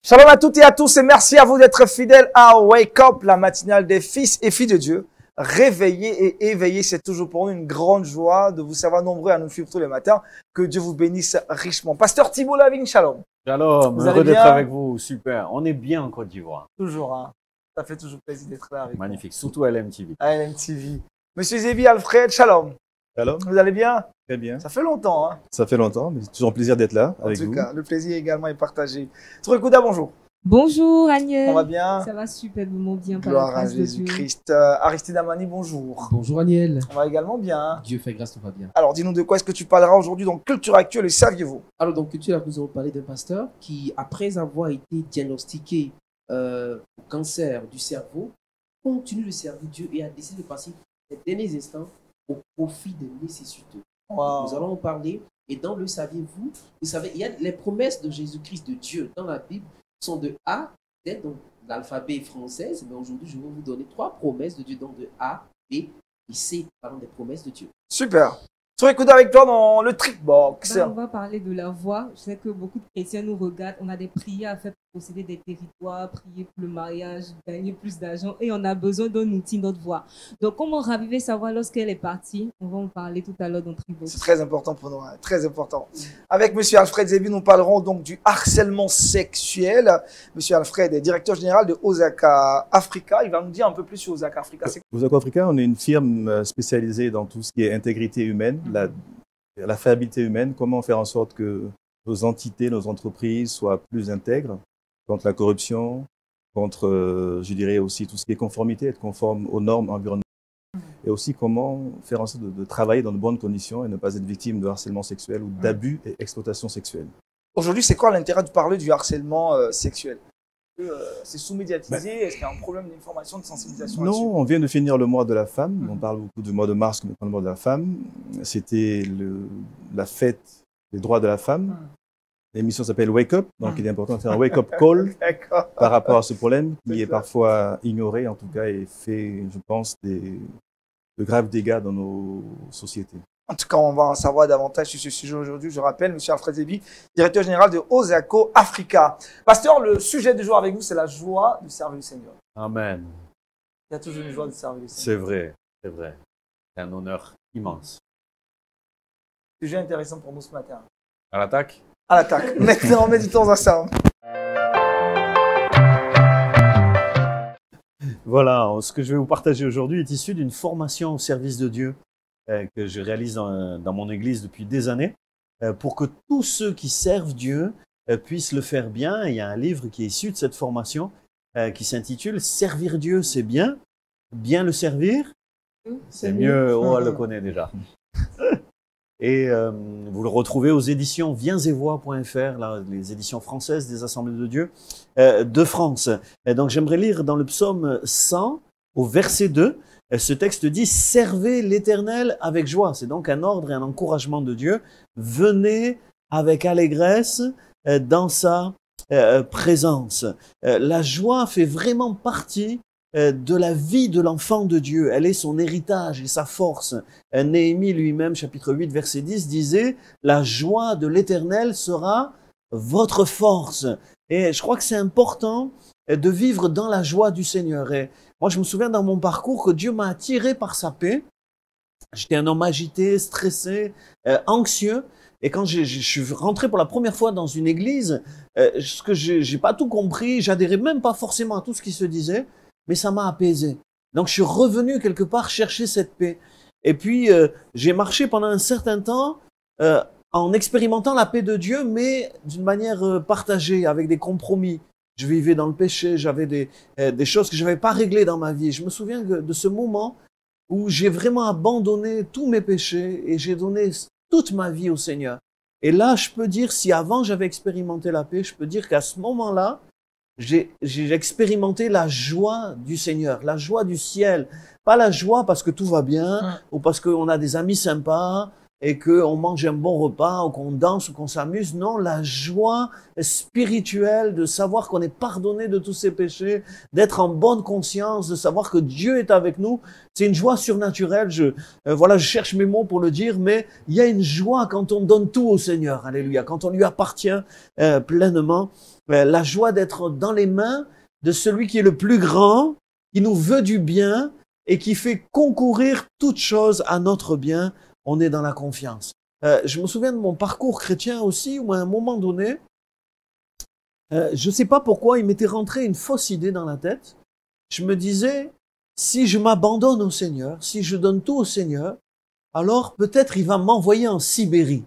Shalom à toutes et à tous et merci à vous d'être fidèles à Wake Up, la matinale des fils et filles de Dieu. Réveillés et éveillés, c'est toujours pour nous une grande joie de vous savoir nombreux à nous suivre tous les matins. Que Dieu vous bénisse richement. Pasteur Thibault Lavigne, shalom. Shalom, Vous heureux allez d'être bien? avec vous, super. On est bien en Côte d'Ivoire. Toujours, hein. Ça fait toujours plaisir d'être là avec Magnifique, surtout à LMTV. vous. À LMTV. Monsieur Zébi Alfred, shalom. Shalom, Vous allez bien? très bien. Ça fait longtemps, hein. Ça fait longtemps, mais c'est toujours un plaisir d'être là En avec tout vous. cas, le plaisir également est partagé. Troukouda, bonjour. Bonjour Agnès. On va bien? Ça va superbement bien par la Gloire à grâce de Dieu. Jésus-Christ. Aristide Amani, bonjour. Bonjour Aniel. On va également bien. Dieu fait grâce, tout va bien. Alors, dis-nous de quoi est-ce que tu parleras aujourd'hui dans Culture Actuelle et saviez-vous? Alors, dans Culture, nous allons parler d'un pasteur qui, après avoir été diagnostiqué au cancer du cerveau, continue de servir Dieu et a décidé de passer les derniers instants au profit des nécessiteux. Wow. Nous allons en parler. Et dans le saviez-vous, vous savez, il y a les promesses de Jésus-Christ, de Dieu, dans la Bible, sont de A, Z, donc l'alphabet français. Mais aujourd'hui, je vais vous donner 3 promesses de Dieu, donc de A, B et C, parlant des promesses de Dieu. Super. Troukouda avec toi dans le Trickbox. On va parler de la voix. Je sais que beaucoup de chrétiens nous regardent. On a des prières à faire pour posséder des territoires, prier pour le mariage, gagner plus d'argent. Et on a besoin d'un outil, notre voix. Donc, comment raviver sa voix lorsqu'elle est partie? On va en parler tout à l'heure dans Trickbox. C'est très important pour nous, hein, très important. Avec Monsieur Alfred Zébi, nous parlerons donc du harcèlement sexuel. Monsieur Alfred est directeur général de Osaka Africa. Il va nous dire un peu plus sur Osaka Africa. Osaka Africa, on est une firme spécialisée dans tout ce qui est intégrité humaine, la fiabilité humaine, comment faire en sorte que nos entités, nos entreprises soient plus intègres contre la corruption, contre, je dirais aussi tout ce qui est conformité, être conforme aux normes environnementales. Et aussi comment faire en sorte de travailler dans de bonnes conditions et ne pas être victime de harcèlement sexuel ou d'abus et exploitation sexuelle. Aujourd'hui, c'est quoi l'intérêt de parler du harcèlement sexuel? C'est sous-médiatisé? Est-ce qu'il y a un problème d'information, de sensibilisation là-dessus? Non, on vient de finir le mois de la femme. On parle beaucoup du mois de mars comme le mois de la femme. C'était la fête des droits de la femme. L'émission s'appelle Wake Up, donc il est important de faire un wake-up call D'accord. par rapport à ce problème qui C'est est ça. parfois ignoré, en tout cas, et fait, je pense, de graves dégâts dans nos sociétés. En tout cas, on va en savoir davantage sur ce sujet aujourd'hui. Je rappelle, Monsieur Alfred Zébi, directeur général de Osaka Africa. Pasteur, le sujet du jour avec vous, c'est la joie de servir le Seigneur. Amen. Il y a toujours une joie de servir le C'est Seigneur. vrai, c'est vrai. C'est un honneur immense. Sujet intéressant pour nous ce matin. À l'attaque? À l'attaque. Maintenant, méditons ensemble. Voilà, ce que je vais vous partager aujourd'hui est issu d'une formation au service de Dieu que je réalise dans mon église depuis des années pour que tous ceux qui servent Dieu puissent le faire bien. Et il y a un livre qui est issu de cette formation qui s'intitule « Servir Dieu, c'est bien. Bien le servir, c'est mieux. » Oh, elle le connaît déjà. Et vous le retrouvez aux éditions viensetvoix.fr, les éditions françaises des Assemblées de Dieu de France. Et donc j'aimerais lire dans le psaume 100, au verset 2, ce texte dit « Servez l'Éternel avec joie ». C'est donc un ordre et un encouragement de Dieu. Venez avec allégresse dans sa présence. La joie fait vraiment partie de la vie de l'enfant de Dieu. Elle est son héritage et sa force. Néhémie lui-même, chapitre 8, verset 10, disait « La joie de l'Éternel sera votre force ». Et je crois que c'est important de vivre dans la joie du Seigneur. Et moi, je me souviens dans mon parcours que Dieu m'a attiré par sa paix. J'étais un homme agité, stressé, anxieux. Et quand je suis rentré pour la première fois dans une église, ce que j'ai pas tout compris, j'adhérais même pas forcément à tout ce qui se disait, mais ça m'a apaisé. Donc je suis revenu quelque part chercher cette paix. Et puis j'ai marché pendant un certain temps en expérimentant la paix de Dieu, mais d'une manière partagée, avec des compromis. Je vivais dans le péché, j'avais des choses que je n'avais pas réglées dans ma vie. Je me souviens de ce moment où j'ai vraiment abandonné tous mes péchés et j'ai donné toute ma vie au Seigneur. Et là, je peux dire, si avant j'avais expérimenté la paix, je peux dire qu'à ce moment-là, j'ai expérimenté la joie du Seigneur, la joie du ciel. Pas la joie parce que tout va bien ou parce qu'on a des amis sympas et qu'on mange un bon repas, ou qu'on danse, ou qu'on s'amuse. Non, la joie spirituelle de savoir qu'on est pardonné de tous ses péchés, d'être en bonne conscience, de savoir que Dieu est avec nous, c'est une joie surnaturelle. Je cherche mes mots pour le dire, mais il y a une joie quand on donne tout au Seigneur, alléluia, quand on lui appartient pleinement. La joie d'être dans les mains de celui qui est le plus grand, qui nous veut du bien et qui fait concourir toute chose à notre bien. On est dans la confiance. Je me souviens de mon parcours chrétien aussi, où à un moment donné, je ne sais pas pourquoi, il m'était rentré une fausse idée dans la tête. Je me disais, si je m'abandonne au Seigneur, si je donne tout au Seigneur, alors peut-être il va m'envoyer en Sibérie.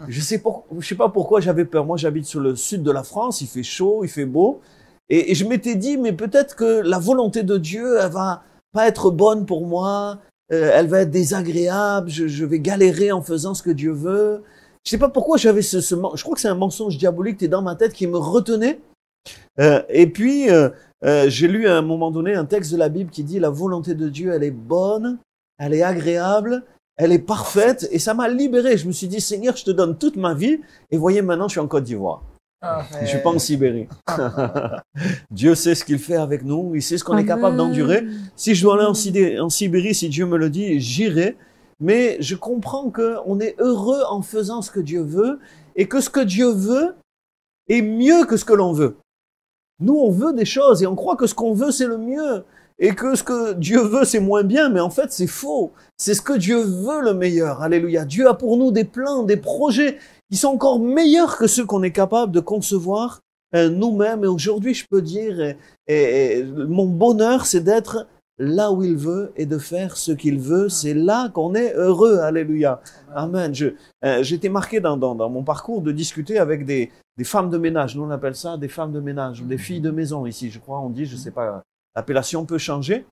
Je sais pas pourquoi j'avais peur. Moi, j'habite sur le sud de la France, il fait chaud, il fait beau. Et je m'étais dit, mais peut-être que la volonté de Dieu, elle va pas être bonne pour moi, elle va être désagréable, je vais galérer en faisant ce que Dieu veut. Je sais pas pourquoi j'avais je crois que c'est un mensonge diabolique qui est dans ma tête, qui me retenait. Et puis, j'ai lu à un moment donné un texte de la Bible qui dit, la volonté de Dieu, elle est bonne, elle est agréable, elle est parfaite, et ça m'a libéré. Je me suis dit, Seigneur, je te donne toute ma vie, et voyez, maintenant, je suis en Côte d'Ivoire. Je suis pas en Sibérie. Dieu sait ce qu'il fait avec nous, il sait ce qu'on est capable d'endurer. Si je dois aller en Sibérie, si Dieu me le dit, j'irai. Mais je comprends qu'on est heureux en faisant ce que Dieu veut, et que ce que Dieu veut est mieux que ce que l'on veut. Nous, on veut des choses, et on croit que ce qu'on veut, c'est le mieux. Et que ce que Dieu veut, c'est moins bien, mais en fait, c'est faux. C'est ce que Dieu veut le meilleur. Alléluia. Dieu a pour nous des plans, des projets qui sont encore meilleurs que ceux qu'on est capable de concevoir nous-mêmes. Et aujourd'hui, je peux dire, mon bonheur, c'est d'être là où il veut et de faire ce qu'il veut. C'est là qu'on est heureux. Alléluia. Amen. J'ai été marqué dans mon parcours de discuter avec des femmes de ménage. Nous, on appelle ça des femmes de ménage, ou des filles de maison ici, je crois. On dit, je sais pas, l'appellation peut changer.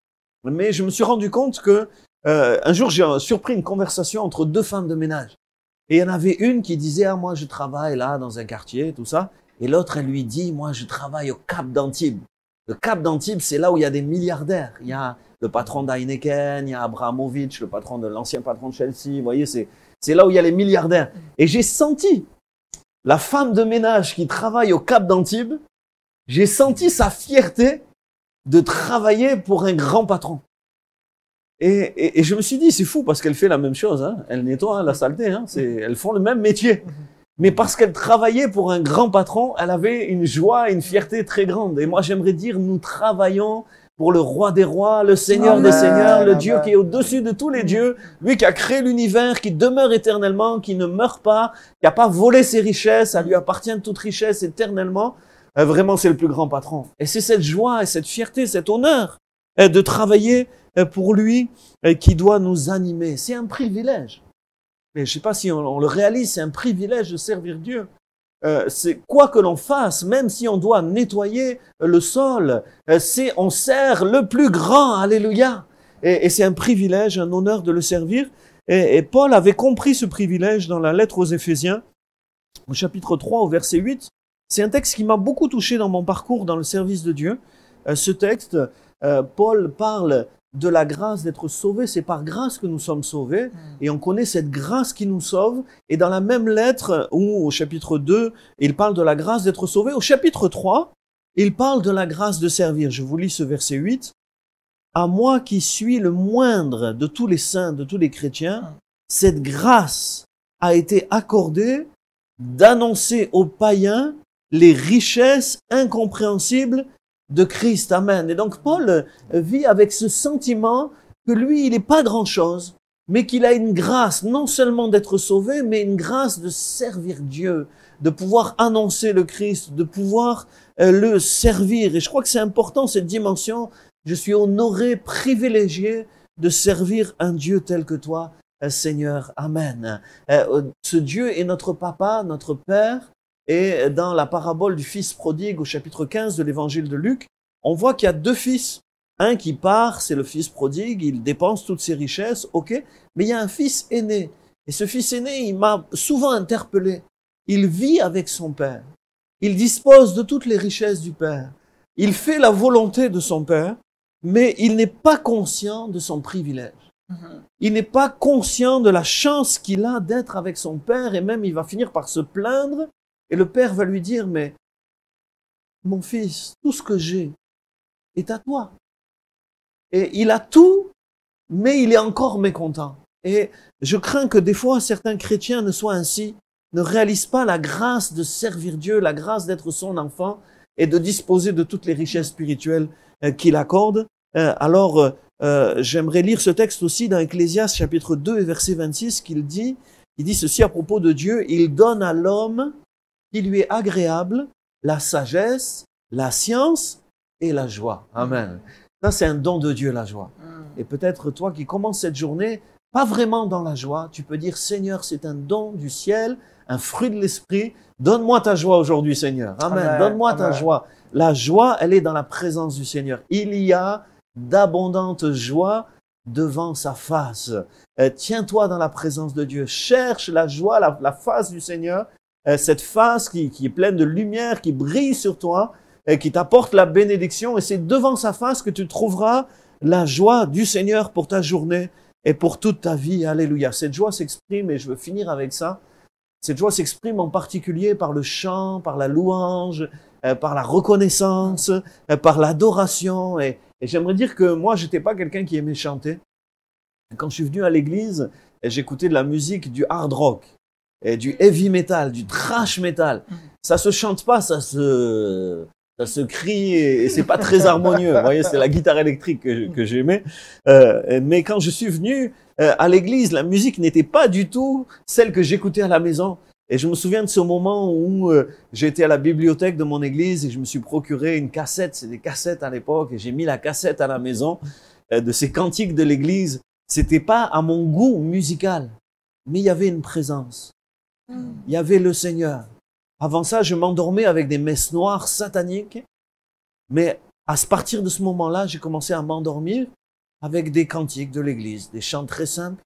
Mais je me suis rendu compte que un jour, j'ai surpris une conversation entre deux femmes de ménage. Et il y en avait une qui disait, ah, moi, je travaille là, dans un quartier, tout ça. Et l'autre, elle lui dit, moi, je travaille au Cap d'Antibes. Le Cap d'Antibes, c'est là où il y a des milliardaires. Il y a le patron d'Heineken, il y a Abramovich, le patron de l'ancien patron de Chelsea. Vous voyez, c'est là où il y a les milliardaires. Et j'ai senti la femme de ménage qui travaille au Cap d'Antibes, j'ai senti sa fierté de travailler pour un grand patron. Et je me suis dit, c'est fou parce qu'elle fait la même chose, hein. Elle nettoie la saleté, hein. Elles font le même métier. Mais parce qu'elle travaillait pour un grand patron, elle avait une joie, une fierté très grande. Et moi, j'aimerais dire, nous travaillons pour le roi des rois, le Seigneur des seigneurs, le Dieu qui est au-dessus de tous les dieux, lui qui a créé l'univers, qui demeure éternellement, qui ne meurt pas, qui n'a pas volé ses richesses, à lui appartient toute richesse éternellement. Vraiment, c'est le plus grand patron. Et c'est cette joie et cette fierté, cet honneur de travailler pour lui qui doit nous animer. C'est un privilège. Mais je ne sais pas si on le réalise, c'est un privilège de servir Dieu. C'est quoi que l'on fasse, même si on doit nettoyer le sol, on sert le plus grand, alléluia. Et c'est un privilège, un honneur de le servir. Et Paul avait compris ce privilège dans la lettre aux Éphésiens, au chapitre 3, au verset 8. C'est un texte qui m'a beaucoup touché dans mon parcours dans le service de Dieu. Ce texte, Paul parle de la grâce d'être sauvé, c'est par grâce que nous sommes sauvés, et on connaît cette grâce qui nous sauve, et dans la même lettre, où au chapitre 2, il parle de la grâce d'être sauvé, au chapitre 3, il parle de la grâce de servir. Je vous lis ce verset 8. « À moi qui suis le moindre de tous les saints, de tous les chrétiens, cette grâce a été accordée d'annoncer aux païens les richesses incompréhensibles de Christ. » Amen. Et donc Paul vit avec ce sentiment que lui, il n'est pas grand-chose, mais qu'il a une grâce, non seulement d'être sauvé, mais une grâce de servir Dieu, de pouvoir annoncer le Christ, de pouvoir le servir. Et je crois que c'est important, cette dimension. Je suis honoré, privilégié de servir un Dieu tel que toi, Seigneur. Amen. Ce Dieu est notre papa, notre Père. Et dans la parabole du fils prodigue au chapitre 15 de l'évangile de Luc, on voit qu'il y a deux fils. Un qui part, c'est le fils prodigue, il dépense toutes ses richesses, ok. Mais il y a un fils aîné. Et ce fils aîné, il m'a souvent interpellé. Il vit avec son père. Il dispose de toutes les richesses du père. Il fait la volonté de son père, mais il n'est pas conscient de son privilège. Il n'est pas conscient de la chance qu'il a d'être avec son père et même il va finir par se plaindre et le père va lui dire, mais mon fils, tout ce que j'ai est à toi. Et il a tout, mais il est encore mécontent. Et je crains que des fois certains chrétiens ne soient ainsi, ne réalisent pas la grâce de servir Dieu, la grâce d'être son enfant et de disposer de toutes les richesses spirituelles qu'il accorde. Alors, j'aimerais lire ce texte aussi dans Ecclésiaste chapitre 2 et verset 26 il dit ceci à propos de Dieu, il donne à l'homme qui lui est agréable la sagesse, la science et la joie. Amen. Ça, c'est un don de Dieu, la joie. Et peut-être toi qui commences cette journée, pas vraiment dans la joie, tu peux dire, Seigneur, c'est un don du ciel, un fruit de l'esprit. Donne-moi ta joie aujourd'hui, Seigneur. Amen. Donne-moi ta joie. La joie, elle est dans la présence du Seigneur. Il y a d'abondante joie devant sa face. Tiens-toi dans la présence de Dieu. Cherche la joie, la face du Seigneur. Cette face qui est pleine de lumière, qui brille sur toi, qui t'apporte la bénédiction. Et c'est devant sa face que tu trouveras la joie du Seigneur pour ta journée et pour toute ta vie. Alléluia. Cette joie s'exprime, et je veux finir avec ça, cette joie s'exprime en particulier par le chant, par la louange, par la reconnaissance, par l'adoration. Et j'aimerais dire que moi, j'étais pas quelqu'un qui aimait chanter. Quand je suis venu à l'église, j'écoutais de la musique, du hard rock, et du heavy metal, du thrash metal. Ça se chante pas, ça se crie et c'est pas très harmonieux. Vous voyez, c'est la guitare électrique que j'aimais. Mais quand je suis venu à l'église, la musique n'était pas du tout celle que j'écoutais à la maison. Et je me souviens de ce moment où j'étais à la bibliothèque de mon église et je me suis procuré une cassette. C'est des cassettes à l'époque et j'ai mis la cassette à la maison de ces cantiques de l'église. C'était pas à mon goût musical, mais il y avait une présence. Il y avait le Seigneur. Avant ça, je m'endormais avec des messes noires sataniques. Mais à partir de ce moment-là, j'ai commencé à m'endormir avec des cantiques de l'église, des chants très simples,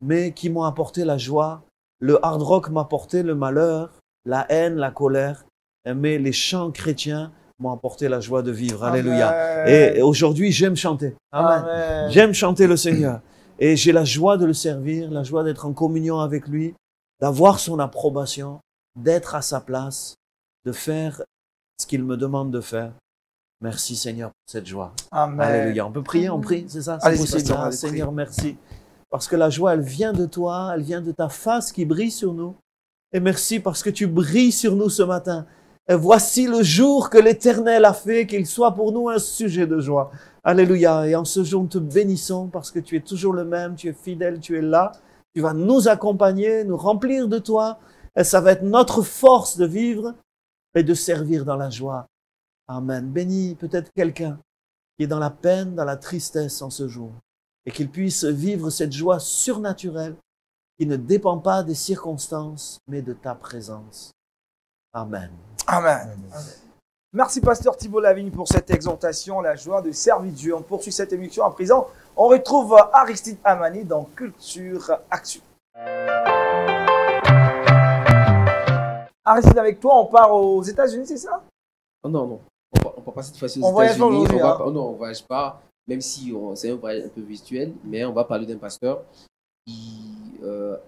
mais qui m'ont apporté la joie. Le hard rock m'a apporté le malheur, la haine, la colère. Mais les chants chrétiens m'ont apporté la joie de vivre. Alléluia. Et aujourd'hui, j'aime chanter. Amen. J'aime chanter le Seigneur. Et j'ai la joie de le servir, la joie d'être en communion avec lui, d'avoir son approbation, d'être à sa place, de faire ce qu'il me demande de faire. Merci Seigneur pour cette joie. Amen. Alléluia. On peut prier, on prie, c'est ça? C'est possible. Ah, Seigneur, merci. Parce que la joie, elle vient de toi, elle vient de ta face qui brille sur nous. Et merci parce que tu brilles sur nous ce matin. Et voici le jour que l'Éternel a fait, qu'il soit pour nous un sujet de joie. Alléluia. Et en ce jour, nous te bénissons parce que tu es toujours le même, tu es fidèle, tu es là. Tu vas nous accompagner, nous remplir de toi. Et ça va être notre force de vivre et de servir dans la joie. Amen. Bénis peut-être quelqu'un qui est dans la peine, dans la tristesse en ce jour. Et qu'il puisse vivre cette joie surnaturelle qui ne dépend pas des circonstances, mais de ta présence. Amen. Amen. Amen. Merci Pasteur Thibault Lavigne pour cette exhortation, la joie de servir Dieu. On poursuit cette émission à présent. On retrouve Aristide Amani dans Culture Action. Aristide, avec toi, on part aux États-Unis, c'est ça? Oh non, non. On part pas cette fois-ci aux États-Unis. On voyage pas, même si c'est un voyage un peu virtuel, mais on va parler d'un pasteur qui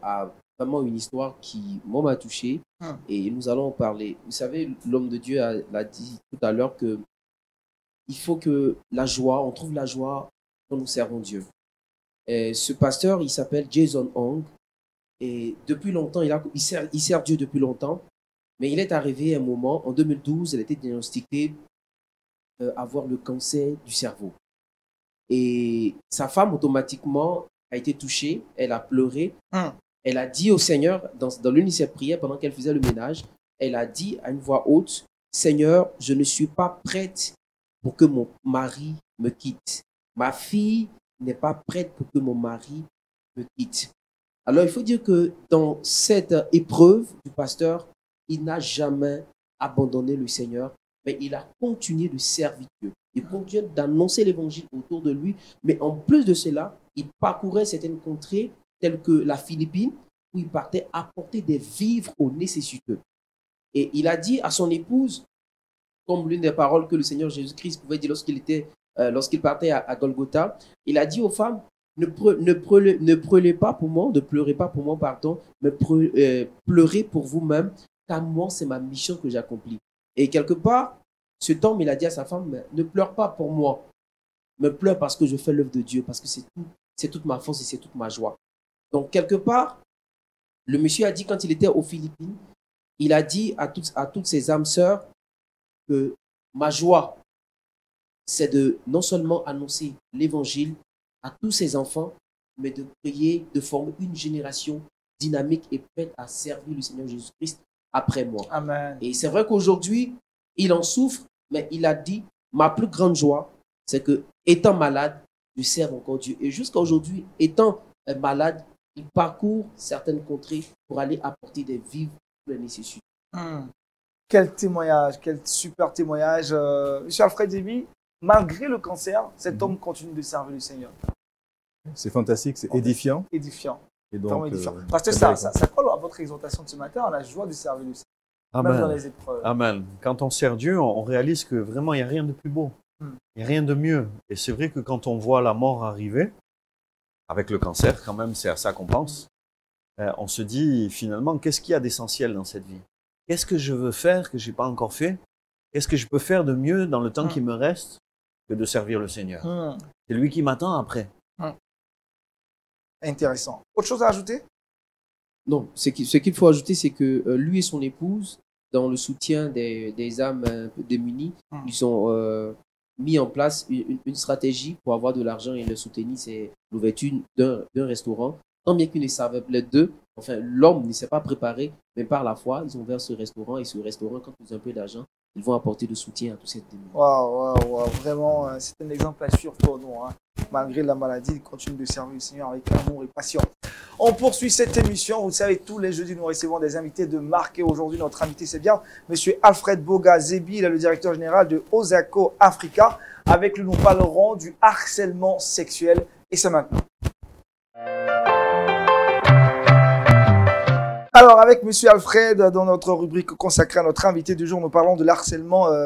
a vraiment une histoire qui m'a touché. Et nous allons parler. Vous savez, l'homme de Dieu l'a dit tout à l'heure que il faut que la joie, on trouve la joie quand nous servons Dieu. Et ce pasteur, il s'appelle Jason Hong. Et depuis longtemps, il sert Dieu depuis longtemps. Mais il est arrivé un moment, en 2012, elle a été diagnostiquée avoir le cancer du cerveau. Et sa femme, automatiquement, a été touchée. Elle a pleuré. Elle a dit au Seigneur, dans l'une de ses prières, pendant qu'elle faisait le ménage, elle a dit à une voix haute, « Seigneur, je ne suis pas prête pour que mon mari me quitte. Ma fille n'est pas prête pour que mon mari me quitte. » Alors, il faut dire que dans cette épreuve du pasteur, il n'a jamais abandonné le Seigneur, mais il a continué de servir Dieu. Il continue d'annoncer l'évangile autour de lui, mais en plus de cela, il parcourait certaines contrées telles que la Philippine, où il partait apporter des vivres aux nécessiteux. Et il a dit à son épouse, comme l'une des paroles que le Seigneur Jésus-Christ pouvait dire lorsqu'il partait à Golgotha, il a dit aux femmes, ne pleurez pas pour moi, ne pleurez pas pour moi, pardon, mais pleurez pour vous-même, car moi, c'est ma mission que j'accomplis. Et quelque part, cet homme, il a dit à sa femme, mais ne pleure pas pour moi, mais pleure parce que je fais l'œuvre de Dieu, parce que c'est toute ma force et c'est toute ma joie. Donc, quelque part, le monsieur a dit, quand il était aux Philippines, il a dit à toutes ses âmes sœurs que ma joie, c'est de non seulement annoncer l'évangile à tous ses enfants, mais de prier, de former une génération dynamique et prête à servir le Seigneur Jésus-Christ après moi. Amen. Et c'est vrai qu'aujourd'hui, il en souffre, mais il a dit, ma plus grande joie, c'est que, étant malade, je sers encore Dieu. Et jusqu'à aujourd'hui, étant malade, il parcourt certaines contrées pour aller apporter des vivres pour les nécessités. Quel témoignage, quel super témoignage. Monsieur Alfred Déby, malgré le cancer, cet homme continue de servir le Seigneur. C'est fantastique, c'est édifiant. Édifiant. Et Vraiment donc, édifiant. Parce que ça colle à votre exhortation de ce matin, à la joie de servir le Seigneur. Même dans Amen. les épreuves. Amen. Quand on sert Dieu, on réalise que vraiment, il n'y a rien de plus beau. Il n'y a rien de mieux. Et c'est vrai que quand on voit la mort arriver, avec le cancer, quand même, c'est à ça qu'on pense, on se dit finalement, qu'est-ce qu'il y a d'essentiel dans cette vie? Qu'est-ce que je veux faire que je n'ai pas encore fait? Qu'est-ce que je peux faire de mieux dans le temps qui me reste que de servir le Seigneur? C'est lui qui m'attend après. Intéressant. Autre chose à ajouter? Non, ce qu'il faut ajouter, c'est que lui et son épouse, dans le soutien des âmes un peu démunies, ils ont mis en place une stratégie pour avoir de l'argent et le soutenir. C'est l'ouverture d'un restaurant. Tant bien qu'ils ne savaient les deux, enfin l'homme ne s'est pas préparé, mais par la foi, ils ont ouvert ce restaurant. Et ce restaurant, quand ils ont un peu d'argent, ils vont apporter de soutien à tous ces démunis. Waouh. Vraiment, c'est un exemple à suivre pour nous. Malgré la maladie, il continue de servir le Seigneur avec amour et passion. On poursuit cette émission. Vous le savez, tous les jeudis, nous recevons des invités de marque. Et aujourd'hui, notre invité, c'est bien Monsieur Alfred Boga-Zebi. Il est le directeur général de Osako Africa. Avec lui, nous parlerons du harcèlement sexuel. Et c'est maintenant. Alors, avec Monsieur Alfred, dans notre rubrique consacrée à notre invité du jour, nous parlons de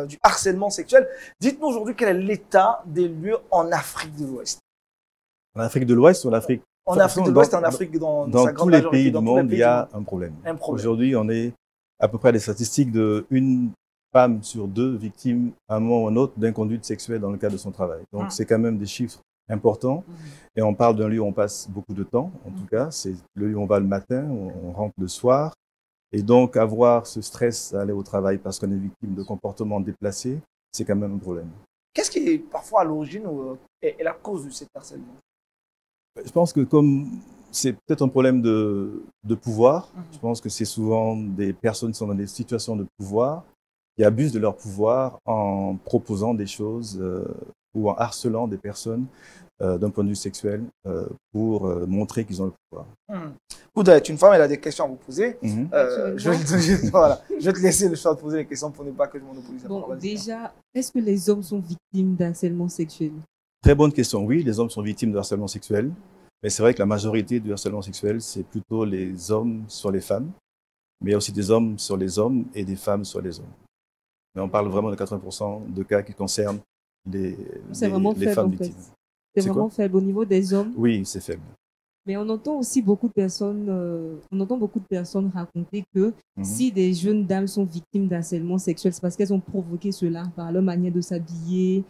du harcèlement sexuel. Dites-nous aujourd'hui quel est l'état des lieux en Afrique de l'Ouest. En Afrique de l'Ouest ou en Afrique? En Afrique de l'Ouest et en Afrique dans sa grande tous les majorité, pays dans du tous les monde, pays il y a du monde. un problème. Un problème. Aujourd'hui, on est à peu près à des statistiques de une femme sur deux victime à un moment ou à un autre d'inconduite sexuelle dans le cadre de son travail. Donc, c'est quand même des chiffres importants. Et on parle d'un lieu où on passe beaucoup de temps, en tout cas. C'est le lieu où on va le matin, on rentre le soir. Et donc, avoir ce stress à aller au travail parce qu'on est victime de comportements déplacés, c'est quand même un problème. Qu'est-ce qui est parfois à l'origine est la cause de cet harcèlement? Je pense que comme c'est peut-être un problème de pouvoir, je pense que c'est souvent des personnes qui sont dans des situations de pouvoir qui abusent de leur pouvoir en proposant des choses ou en harcelant des personnes d'un point de vue sexuel pour montrer qu'ils ont le pouvoir. Ouda est une femme, elle a des questions à vous poser. Actuellement. Je vais te laisser le choix de poser les questions pour ne pas que je monopolise la Bon, parole. déjà, est-ce que les hommes sont victimes d'harcèlement sexuel? Très bonne question. Oui, les hommes sont victimes de harcèlement sexuel. Mais c'est vrai que la majorité du harcèlement sexuel, c'est plutôt les hommes sur les femmes. Mais il y a aussi des hommes sur les hommes et des femmes sur les hommes. Mais on parle vraiment de 80% de cas qui concernent les femmes victimes. C'est vraiment faible au niveau des hommes. Oui, c'est faible. Mais on entend aussi beaucoup de personnes, raconter que si des jeunes dames sont victimes d'harcèlement sexuel, c'est parce qu'elles ont provoqué cela par leur manière de s'habiller,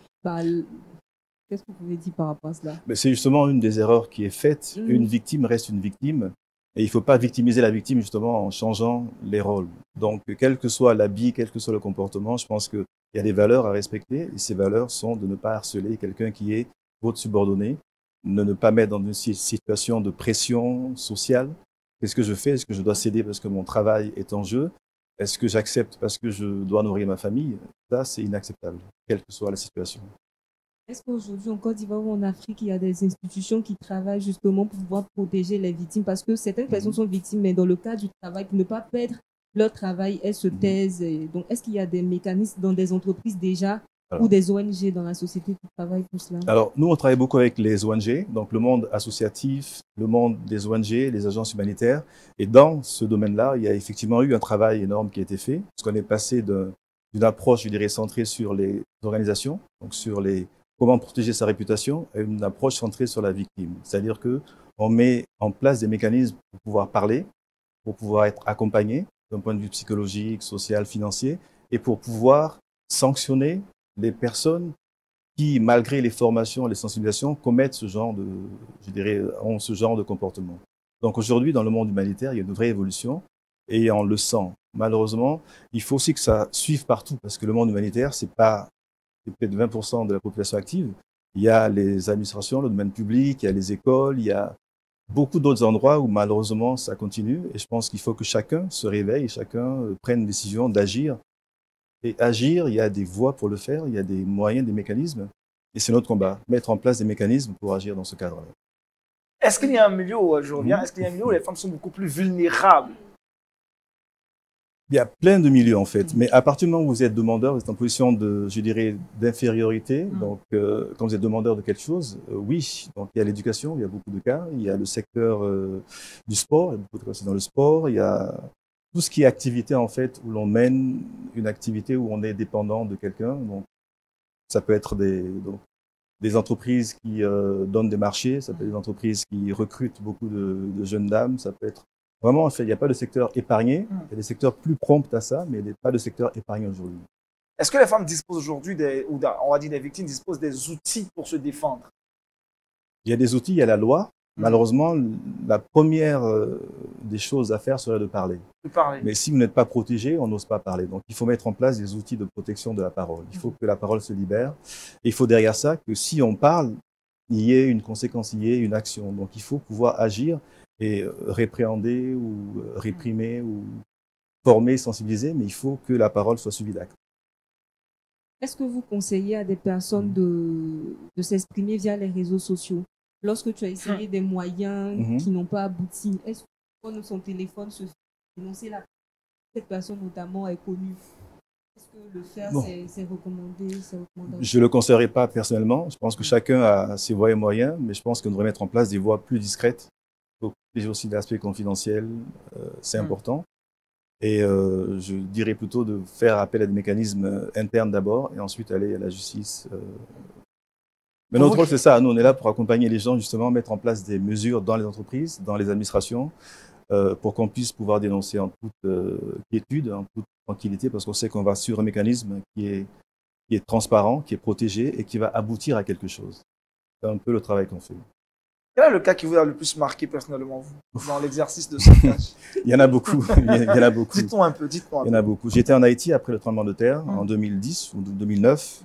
Qu'est-ce que vous pouvez dire par rapport à cela? C'est justement une des erreurs qui est faite. Une victime reste une victime. Et il ne faut pas victimiser la victime justement en changeant les rôles. Donc, quel que soit l'habit, quel que soit le comportement, je pense qu'il y a des valeurs à respecter. Et ces valeurs sont de ne pas harceler quelqu'un qui est votre subordonné, de ne pas mettre dans une situation de pression sociale. Qu'est-ce que je fais? Est-ce que je dois céder parce que mon travail est en jeu? Est-ce que j'accepte parce que je dois nourrir ma famille? Ça, c'est inacceptable, quelle que soit la situation. Est-ce qu'aujourd'hui, en Côte d'Ivoire ou en Afrique, il y a des institutions qui travaillent justement pour pouvoir protéger les victimes? Parce que certaines personnes sont victimes, mais dans le cadre du travail, pour ne pas perdre leur travail, elles se taisent. Donc, est-ce qu'il y a des mécanismes dans des entreprises déjà ou des ONG dans la société qui travaillent pour cela? Alors, nous, on travaille beaucoup avec les ONG, donc le monde associatif, le monde des ONG, les agences humanitaires. Et dans ce domaine-là, il y a effectivement eu un travail énorme qui a été fait, parce qu'on est passé d'une approche, je dirais, centrée sur les organisations, donc sur les comment protéger sa réputation, et une approche centrée sur la victime. C'est-à-dire qu'on met en place des mécanismes pour pouvoir parler, pour pouvoir être accompagné d'un point de vue psychologique, social, financier, et pour pouvoir sanctionner les personnes qui, malgré les formations, les sensibilisations, commettent ce genre de, je dirais, ont ce genre de comportement. Donc aujourd'hui, dans le monde humanitaire, il y a une vraie évolution et on le sent. Malheureusement, il faut aussi que ça suive partout parce que le monde humanitaire, c'est peut-être 20% de la population active. Il y a les administrations, le domaine public, il y a les écoles, il y a beaucoup d'autres endroits où malheureusement ça continue. Et je pense qu'il faut que chacun se réveille, chacun prenne une décision d'agir. Et agir, il y a des voies pour le faire, il y a des moyens, des mécanismes. Et c'est notre combat, mettre en place des mécanismes pour agir dans ce cadre-là. Est-ce qu'il y a un milieu où, je reviens, est-ce qu'il y a un milieu où les femmes sont beaucoup plus vulnérables? Il y a plein de milieux en fait, mais à partir du moment où vous êtes demandeur, vous êtes en position de, je dirais, d'infériorité. Donc, quand vous êtes demandeur de quelque chose, oui. Donc, il y a l'éducation, il y a beaucoup de cas. Il y a le secteur du sport, il y a beaucoup de cas dans le sport. Il y a tout ce qui est activité en fait où l'on mène une activité où on est dépendant de quelqu'un. Donc, ça peut être des entreprises qui donnent des marchés, ça peut être des entreprises qui recrutent beaucoup de jeunes dames, ça peut être vraiment, en fait, il n'y a pas de secteur épargné, il y a des secteurs plus prompts à ça, mais il n'y a pas de secteur épargné aujourd'hui. Est-ce que les femmes disposent aujourd'hui, on va dire des victimes, disposent des outils pour se défendre? Il y a des outils, il y a la loi. Malheureusement, la première des choses à faire serait de parler. Mais si vous n'êtes pas protégé, on n'ose pas parler. Donc, il faut mettre en place des outils de protection de la parole. Il faut que la parole se libère. Et il faut derrière ça que si on parle, il y ait une conséquence, il y ait une action. Donc, il faut pouvoir agir et répréhender ou réprimer ou former, sensibiliser, mais il faut que la parole soit suivie d'actes. Est-ce que vous conseillez à des personnes de s'exprimer via les réseaux sociaux? Lorsque tu as essayé des moyens qui n'ont pas abouti, est-ce que prendre son téléphone, se dénoncer cette personne notamment est connue? Est-ce que le faire, c'est recommandé, Je ne le conseillerais pas personnellement. Je pense que chacun a ses voies et moyens, mais je pense qu'on devrait mettre en place des voies plus discrètes. Il faut protéger aussi l'aspect confidentiel, c'est important. Et je dirais plutôt de faire appel à des mécanismes internes d'abord et ensuite aller à la justice. Mais notre rôle, c'est ça. Nous, on est là pour accompagner les gens, justement, mettre en place des mesures dans les entreprises, dans les administrations, pour qu'on puisse pouvoir dénoncer en toute quiétude, en toute tranquillité, parce qu'on sait qu'on va sur un mécanisme qui est transparent, qui est protégé et qui va aboutir à quelque chose. C'est un peu le travail qu'on fait. Quel est le cas qui vous a le plus marqué personnellement, vous, dans l'exercice de cette tâche? Il y en a beaucoup. Il y en a beaucoup. Dites-moi un peu, dites-moi un peu. Il y en a beaucoup. J'étais en Haïti après le tremblement de terre, en 2010 ou 2009,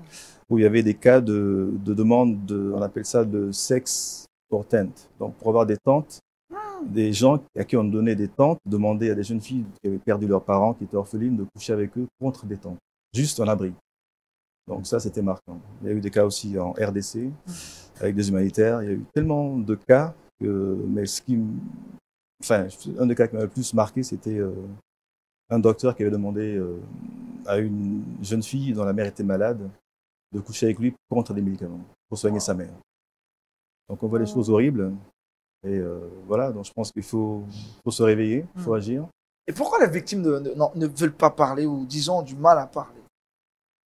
où il y avait des cas de demande, on appelle ça de sex for tent. Donc, pour avoir des tentes, des gens à qui on donnait des tentes, demandaient à des jeunes filles qui avaient perdu leurs parents, qui étaient orphelines, de coucher avec eux contre des tentes, juste en abri. Donc ça, c'était marquant. Il y a eu des cas aussi en RDC, avec des humanitaires. Il y a eu tellement de cas mais un des cas qui m'a le plus marqué, c'était un docteur qui avait demandé à une jeune fille dont la mère était malade de coucher avec lui contre des médicaments pour soigner sa mère. Donc on voit des choses horribles. Et voilà, donc je pense qu'il faut se réveiller, il faut agir. Et pourquoi les victimes ne veulent pas parler ou, disons, ont du mal à parler?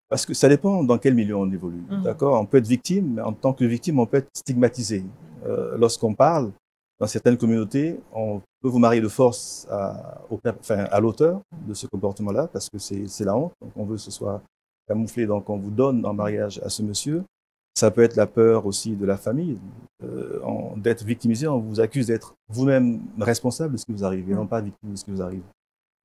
Parce que ça dépend dans quel milieu on évolue. D'accord, on peut être victime, mais en tant que victime, on peut être stigmatisé. Lorsqu'on parle, dans certaines communautés, on peut vous marier de force à l'auteur de ce comportement-là, parce que c'est la honte. Donc on veut que ce soit camouflé, donc on vous donne en mariage à ce monsieur. Ça peut être la peur aussi de la famille, d'être victimisé. On vous accuse d'être vous-même responsable de ce qui vous arrive, et non pas victime de ce qui vous arrive.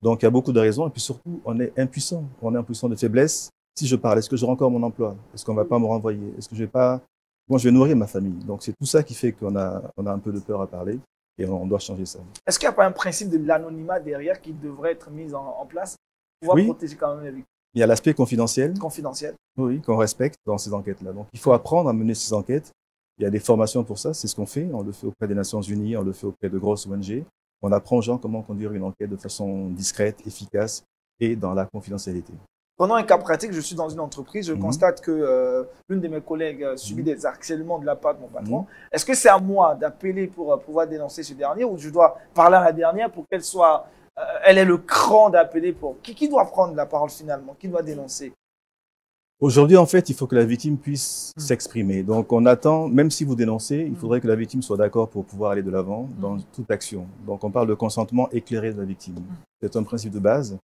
Donc il y a beaucoup de raisons, et puis surtout, on est impuissant. On est en position de faiblesse. Si je parle, est-ce que j'aurai encore mon emploi? Est-ce qu'on ne va pas me renvoyer? Est-ce que je vais pas... Moi, je vais nourrir ma famille. Donc, c'est tout ça qui fait qu'on a un peu de peur à parler et on doit changer ça. Est-ce qu'il n'y a pas un principe de l'anonymat derrière qui devrait être mis en place pour pouvoir protéger quand même les victimes? Il y a l'aspect confidentiel. Confidentiel. Oui, qu'on respecte dans ces enquêtes-là. Donc, il faut apprendre à mener ces enquêtes. Il y a des formations pour ça, c'est ce qu'on fait. On le fait auprès des Nations Unies, on le fait auprès de grosses ONG. On apprend aux gens comment conduire une enquête de façon discrète, efficace et dans la confidentialité. Prenons un cas pratique, je suis dans une entreprise, je constate que l'une de mes collègues subit des harcèlements de la part de mon patron. Est-ce que c'est à moi d'appeler pour pouvoir dénoncer ce dernier ou je dois parler à la dernière pour qu'elle soit, elle ait le cran d'appeler pour... Qui doit prendre la parole finalement? Qui doit dénoncer? Aujourd'hui, en fait, il faut que la victime puisse s'exprimer. Donc, on attend, même si vous dénoncez, il faudrait que la victime soit d'accord pour pouvoir aller de l'avant dans toute action. Donc, on parle de consentement éclairé de la victime. C'est un principe de base.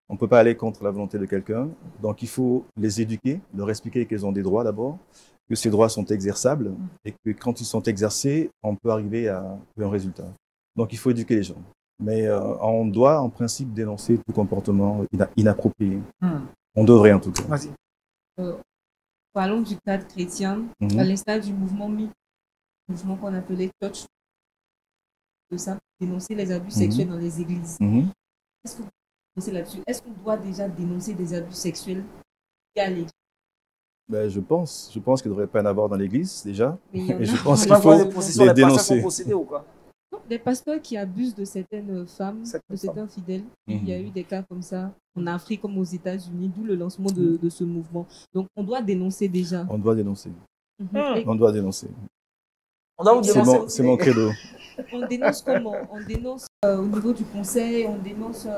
On ne peut pas aller contre la volonté de quelqu'un. Donc, il faut les éduquer, leur expliquer qu'elles ont des droits d'abord, que ces droits sont exerçables et que quand ils sont exercés, on peut arriver à un résultat. Donc, il faut éduquer les gens. Mais on doit, en principe, dénoncer tout comportement inapproprié. On devrait, en tout cas. Vas-y. Parlons du cadre chrétien, à l'instar du mouvement MIC, mouvement qu'on appelait Touch, de ça, dénoncer les abus sexuels dans les églises. Est-ce que vous pensez là-dessus? Est-ce qu'on doit déjà dénoncer des abus sexuels à l'église? Ben, je pense qu'il ne devrait pas y en avoir dans l'église, déjà. Mais il y en a. Et je pense C'est pas qu'il quoi, faut les processions, les les pasteurs dénoncer. sont possédés ou quoi? Non, des pasteurs qui abusent de certaines femmes, de certains fidèles. Il y a eu des cas comme ça en Afrique comme aux États-Unis, d'où le lancement de ce mouvement. Donc, on doit dénoncer déjà. On doit dénoncer. Et On doit dénoncer. On doit vous dénoncer. C'est mon credo. on dénonce comment? On dénonce au niveau du conseil, on dénonce sur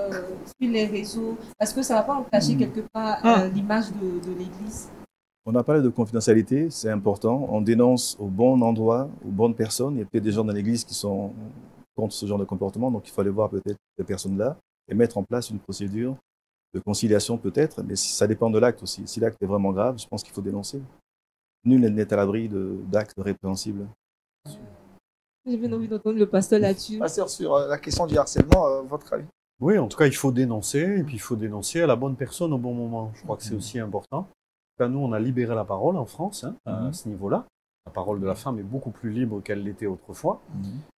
les réseaux. Parce que ça ne va pas entacher quelque part l'image de l'Église. On a parlé de confidentialité, c'est important. On dénonce au bon endroit, aux bonnes personnes. Il y a peut-être des gens dans l'église qui sont contre ce genre de comportement, donc il faut aller voir peut-être ces personnes-là et mettre en place une procédure de conciliation peut-être, mais ça dépend de l'acte aussi. Si l'acte est vraiment grave, je pense qu'il faut dénoncer. Nul n'est à l'abri d'actes répréhensibles. J'ai bien envie d'entendre le pasteur là-dessus. Pasteur, sur la question du harcèlement, votre avis? Oui, en tout cas, il faut dénoncer, et puis il faut dénoncer à la bonne personne au bon moment. Je crois que c'est aussi important. Nous, on a libéré la parole en France à ce niveau-là. La parole de la femme est beaucoup plus libre qu'elle l'était autrefois.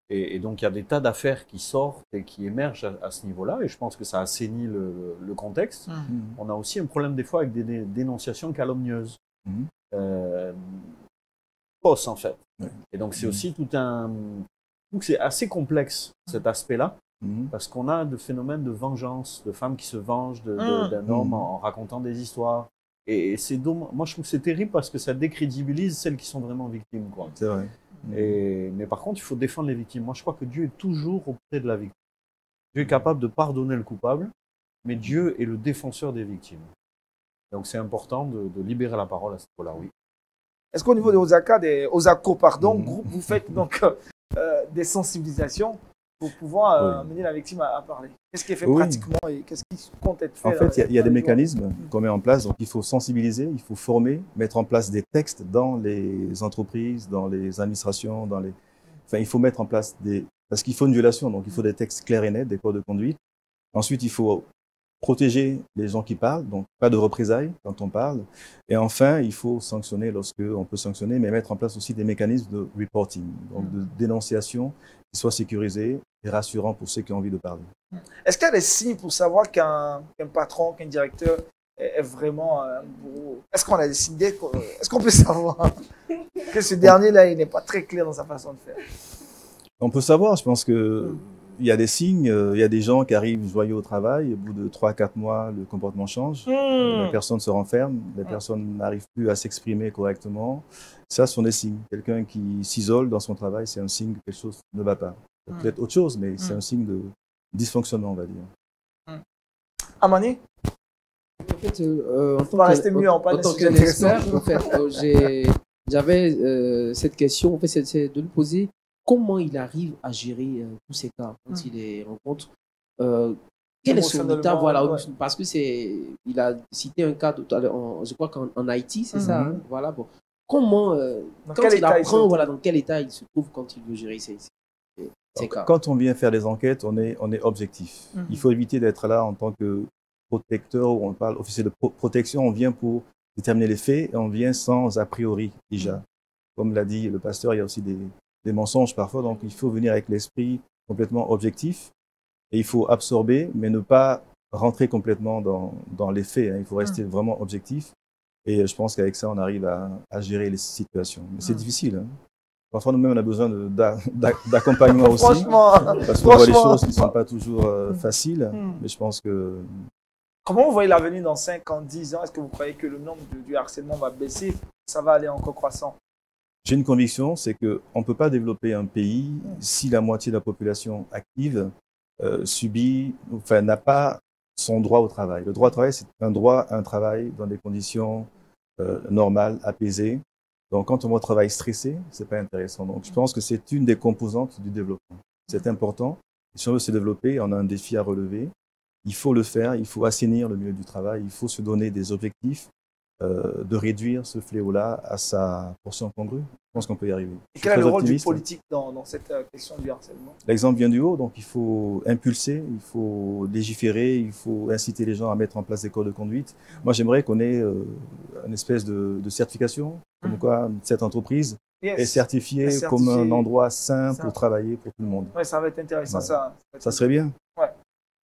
Et donc, il y a des tas d'affaires qui sortent et qui émergent à ce niveau-là. Et je pense que ça assainit le contexte. On a aussi un problème des fois avec des dénonciations calomnieuses. Fausses, en fait. Et donc, c'est aussi tout un... Donc, c'est assez complexe, cet aspect-là. Parce qu'on a de phénomènes de vengeance, de femmes qui se vengent d'un homme en racontant des histoires. Et c'est dommage. Moi, je trouve que c'est terrible parce que ça décrédibilise celles qui sont vraiment victimes, quoi. C'est vrai. Mais par contre, il faut défendre les victimes. Moi, je crois que Dieu est toujours auprès de la victime. Dieu est capable de pardonner le coupable, mais Dieu est le défenseur des victimes. Donc, c'est important de libérer la parole à ce niveau-là, oui. Est-ce qu'au niveau des OSACO, groupe, vous faites donc des sensibilisations pour pouvoir amener la victime à parler? Qu'est-ce qui est fait pratiquement et qu'est-ce qui compte être fait? En fait, il y a des mécanismes qu'on met en place. Donc, il faut sensibiliser, il faut former, mettre en place des textes dans les entreprises, dans les administrations, Enfin, il faut mettre en place parce qu'il faut une violation, donc il faut des textes clairs et nets, des codes de conduite. Ensuite, il faut protéger les gens qui parlent, donc pas de représailles quand on parle. Et enfin, il faut sanctionner lorsque on peut sanctionner, mais mettre en place aussi des mécanismes de reporting, donc de dénonciation qui soient sécurisés et rassurants pour ceux qui ont envie de parler. Est-ce qu'il y a des signes pour savoir qu'un patron, qu'un directeur est vraiment un bourreau? Est-ce qu'on a des signes? Est-ce qu'on peut savoir que ce dernier-là, il n'est pas très clair dans sa façon de faire? On peut savoir, je pense que il y a des signes, il y a des gens qui arrivent joyeux au travail, au bout de 3-4 mois, le comportement change, la personne se renferme, la personne n'arrive plus à s'exprimer correctement. Ça, ce sont des signes. Quelqu'un qui s'isole dans son travail, c'est un signe que quelque chose ne va pas. Peut-être autre chose, mais c'est un signe de dysfonctionnement, on va dire. Amani? En fait, en tant qu'expert, en fait, j'avais cette question, en fait, c'est de lui poser comment il arrive à gérer tous ces cas quand il les rencontre. Quel est son état, voilà, parce que il a cité un cas tout à l'heure, je crois qu'en Haïti, c'est ça, hein, voilà, bon. Comment, quand il apprend, voilà, dans quel état il se trouve quand il veut gérer ces cas? Quand on vient faire des enquêtes, on est objectif. Il faut éviter d'être là en tant que protecteur, ou on parle officier de protection, on vient pour déterminer les faits et on vient sans a priori déjà. Comme l'a dit le pasteur, il y a aussi des mensonges parfois, donc il faut venir avec l'esprit complètement objectif et il faut absorber, mais ne pas rentrer complètement dans les faits, hein. Il faut rester vraiment objectif et je pense qu'avec ça, on arrive à gérer les situations. Mais c'est difficile, hein. Parfois, nous-mêmes, on a besoin d'accompagnement aussi, parce qu'on voit des choses qui ne sont pas toujours faciles, mais je pense que... Comment vous voyez l'avenir dans 5 ans, 10 ans? Est-ce que vous croyez que le nombre du harcèlement va baisser? Ça va aller encore croissant? J'ai une conviction, c'est qu'on ne peut pas développer un pays si la moitié de la population active n'a pas son droit au travail. Le droit au travail, c'est un droit à un travail dans des conditions normal, apaisé. Donc, quand on voit un travail stressé, c'est pas intéressant. Donc, je pense que c'est une des composantes du développement. C'est important. Et si on veut se développer, on a un défi à relever. Il faut le faire, il faut assainir le milieu du travail, il faut se donner des objectifs de réduire ce fléau-là à sa portion congrue. Je pense qu'on peut y arriver. Et quel est le rôle du politique dans cette question du harcèlement? L'exemple vient du haut, donc il faut impulser, il faut légiférer, il faut inciter les gens à mettre en place des codes de conduite. Moi, j'aimerais qu'on ait une espèce de certification, comme quoi cette entreprise est certifiée comme un endroit sain pour travailler pour tout le monde. Oui, ça va être intéressant. Ouais. Ça serait bien. Ouais.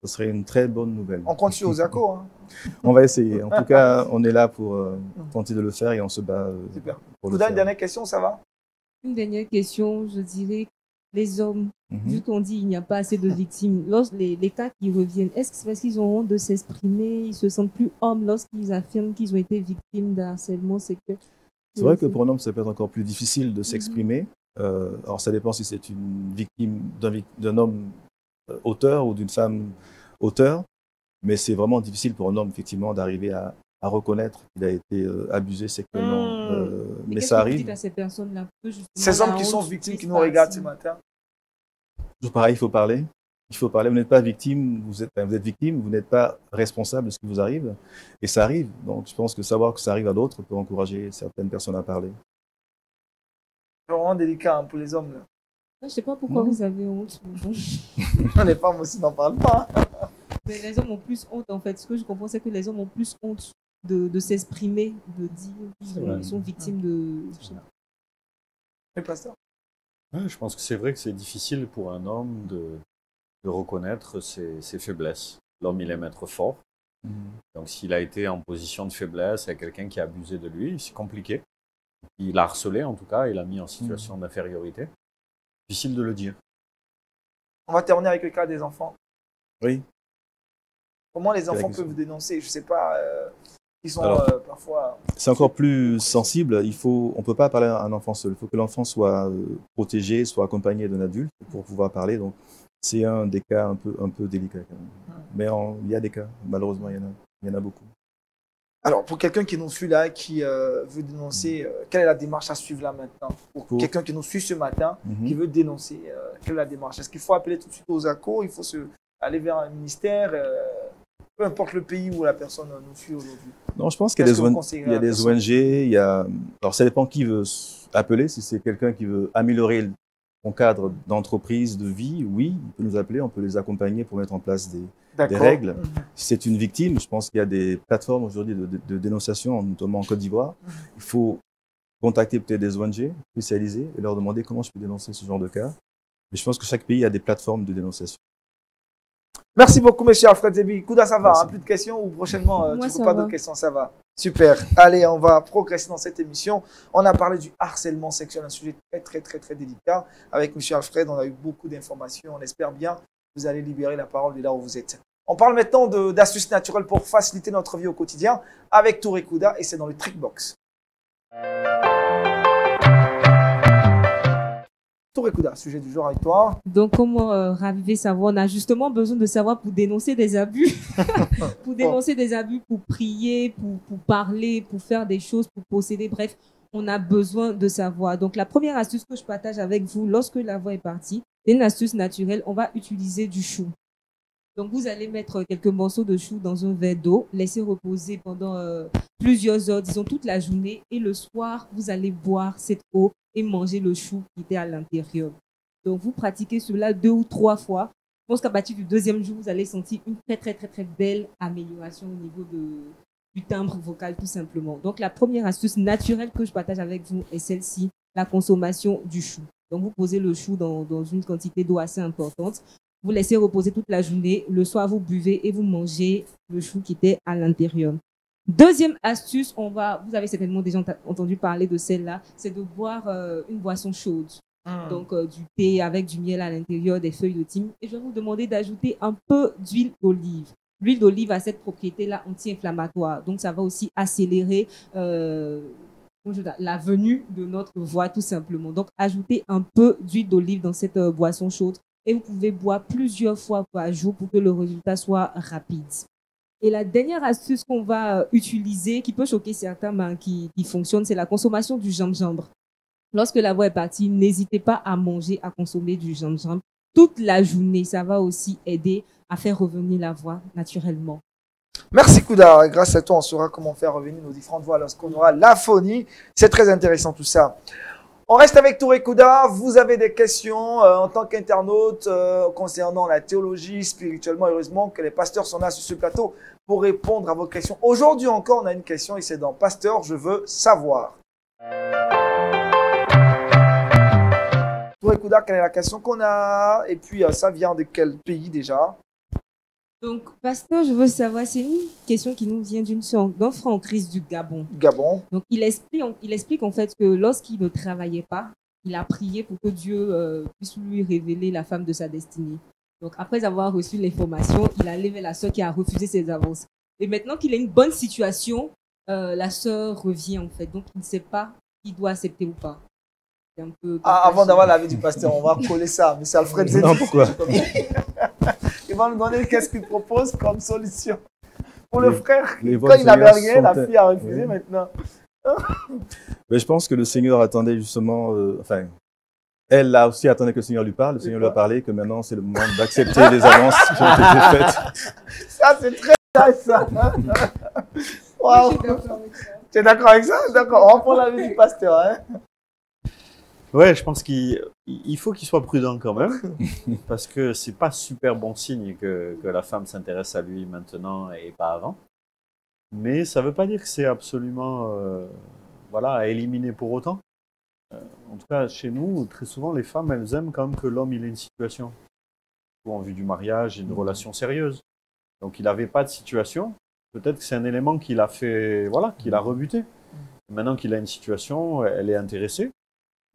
Ça serait une très bonne nouvelle. On compte sur Osako. Hein. On va essayer. En tout cas, on est là pour tenter de le faire et on se bat Super. pour Vous le avez faire. une dernière question, ça va? Une dernière question, je dirais, les hommes, vu Mhm. qu'on dit qu'il n'y a pas assez de victimes, lorsque les cas qui reviennent, est-ce que c'est parce qu'ils ont honte de s'exprimer, ils se sentent plus hommes lorsqu'ils affirment qu'ils ont été victimes d'un harcèlement sexuel? C'est vrai que pour un homme, ça peut être encore plus difficile de s'exprimer. Alors, ça dépend si c'est une victime d'un homme auteur ou d'une femme auteur. Mais c'est vraiment difficile pour un homme, effectivement, d'arriver à reconnaître qu'il a été abusé sexuellement. Mais ça arrive. À ces personnes-là, ces hommes qui sont victimes, qui nous regardent ce matin. Toujours pareil, il faut parler. Il faut parler. Vous n'êtes pas victime, vous êtes victime, vous n'êtes pas responsable de ce qui vous arrive. Et ça arrive. Donc, je pense que savoir que ça arrive à d'autres peut encourager certaines personnes à parler. C'est vraiment délicat hein, pour les hommes. Là. Je ne sais pas pourquoi vous avez honte. Les femmes aussi n'en parlent pas. Mais les hommes ont plus honte, en fait. Ce que je comprends, c'est que les hommes ont plus honte de s'exprimer, de dire qu'ils sont victimes de... Le pasteur. Ouais, je pense que c'est vrai que c'est difficile pour un homme de reconnaître ses faiblesses. L'homme, il aime être fort. Donc, s'il a été en position de faiblesse, il y a quelqu'un qui a abusé de lui, c'est compliqué. Il l'a harcelé, en tout cas, il l'a mis en situation d'infériorité. Difficile de le dire. On va terminer avec le cas des enfants. Oui. Comment les enfants peuvent dénoncer? Je ne sais pas. Ils sont parfois. C'est encore plus sensible. On ne peut pas parler à un enfant seul. Il faut que l'enfant soit protégé, soit accompagné d'un adulte pour pouvoir parler. Donc, c'est un des cas un peu délicats quand même. Mais il y a des cas. Malheureusement, il y en a beaucoup. Alors, pour quelqu'un qui nous suit là, qui veut dénoncer, quelle est la démarche à suivre là maintenant? Pour quelqu'un qui nous suit ce matin, qui veut dénoncer, quelle est la démarche? Est-ce qu'il faut appeler tout de suite aux ACO? Il faut aller vers un ministère? Peu importe le pays où la personne nous suit aujourd'hui. Non, je pense qu'il y a des ONG, alors ça dépend qui veut appeler. Si c'est quelqu'un qui veut améliorer son cadre d'entreprise, de vie, oui, il peut nous appeler, on peut les accompagner pour mettre en place des règles. Si c'est une victime, je pense qu'il y a des plateformes aujourd'hui de dénonciation, notamment en Côte d'Ivoire. Il faut contacter peut-être des ONG spécialisées et leur demander comment je peux dénoncer ce genre de cas. Mais je pense que chaque pays a des plateformes de dénonciation. Merci beaucoup, monsieur Alfred Zebi. Kouda, ça va? Hein? Plus de questions ou prochainement, tu n'as pas d'autres questions? Ça va. Super. Allez, on va progresser dans cette émission. On a parlé du harcèlement sexuel, un sujet très délicat. Avec monsieur Alfred, on a eu beaucoup d'informations. On espère bien que vous allez libérer la parole de là où vous êtes. On parle maintenant d'astuces naturelles pour faciliter notre vie au quotidien avec Touré Kouda et c'est dans le Trickbox. Touré Kouda, sujet du jour avec toi. Donc, comment raviver sa voix? On a justement besoin de savoir pour dénoncer des abus. Pour dénoncer des abus, pour prier, pour parler, pour faire des choses, pour posséder. Bref, on a besoin de savoir. Donc, la première astuce que je partage avec vous lorsque la voix est partie, c'est une astuce naturelle. On va utiliser du chou. Donc, vous allez mettre quelques morceaux de chou dans un verre d'eau, laisser reposer pendant plusieurs heures, disons toute la journée. Et le soir, vous allez boire cette eau et manger le chou qui était à l'intérieur. Donc, vous pratiquez cela 2 ou 3 fois. Je pense qu'à partir du 2e jour, vous allez sentir une très belle amélioration au niveau du timbre vocal, tout simplement. Donc, la première astuce naturelle que je partage avec vous est celle-ci, la consommation du chou. Donc, vous posez le chou dans une quantité d'eau assez importante. Vous laissez reposer toute la journée. Le soir, vous buvez et vous mangez le chou qui était à l'intérieur. Deuxième astuce, vous avez certainement déjà entendu parler de celle-là, c'est de boire une boisson chaude. Donc du thé avec du miel à l'intérieur, des feuilles de thym. Et je vais vous demander d'ajouter un peu d'huile d'olive. L'huile d'olive a cette propriété-là anti-inflammatoire. Donc ça va aussi accélérer la venue de notre voix tout simplement. Donc ajoutez un peu d'huile d'olive dans cette boisson chaude. Et vous pouvez boire plusieurs fois par jour pour que le résultat soit rapide. Et la dernière astuce qu'on va utiliser, qui peut choquer certains, mais qui fonctionne, c'est la consommation du gingembre. Lorsque la voix est partie, n'hésitez pas à manger, à consommer du gingembre toute la journée. Ça va aussi aider à faire revenir la voix naturellement. Merci Kouda. Grâce à toi, on saura comment faire revenir nos différentes voix lorsqu'on aura l'aphonie. C'est très intéressant tout ça. On reste avec Touré Kouda. Vous avez des questions en tant qu'internaute concernant la théologie, spirituellement. Heureusement que les pasteurs sont là sur ce plateau pour répondre à vos questions. Aujourd'hui encore, on a une question et c'est dans Pasteur, je veux savoir. Touré Kouda, quelle est la question qu'on a? Et puis, ça vient de quel pays déjà? Donc, pasteur, je veux savoir, c'est une question qui nous vient d'un frère en Christ du Gabon. Gabon. Donc, il explique en fait que lorsqu'il ne travaillait pas, il a prié pour que Dieu puisse lui révéler la femme de sa destinée. Donc, après avoir reçu l'information, il a levé la sœur qui a refusé ses avances. Et maintenant qu'il a une bonne situation, la sœur revient en fait. Donc, il ne sait pas s'il doit accepter ou pas. C'est un peu Avant d'avoir l'avis du pasteur, on va coller ça. Mais c'est Alfred Zeddy. Non, pourquoi? Il va nous donner qu'est-ce qu'il propose comme solution. Pour le frère, les quand voix du il n'avait Seigneur rien, la sont- fille a refusé Oui. maintenant. Mais je pense que le Seigneur attendait justement, elle a aussi attendu que le Seigneur lui parle. Le Seigneur lui a parlé que maintenant c'est le moment d'accepter les avances qui ont été faites. Ça, c'est très nice, ça. Wow. Tu es d'accord avec ça? D'accord, on reprend l'avis du pasteur. Hein? Ouais, je pense qu'il faut qu'il soit prudent quand même, parce que c'est pas super bon signe que la femme s'intéresse à lui maintenant et pas avant. Mais ça veut pas dire que c'est absolument à éliminer pour autant. En tout cas, chez nous, très souvent, les femmes, elles aiment quand même que l'homme il ait une situation, ou en vue du mariage, une relation sérieuse. Donc il n'avait pas de situation. Peut-être que c'est un élément qui l'a fait, qui l'a rebuté. Maintenant qu'il a une situation, elle est intéressée.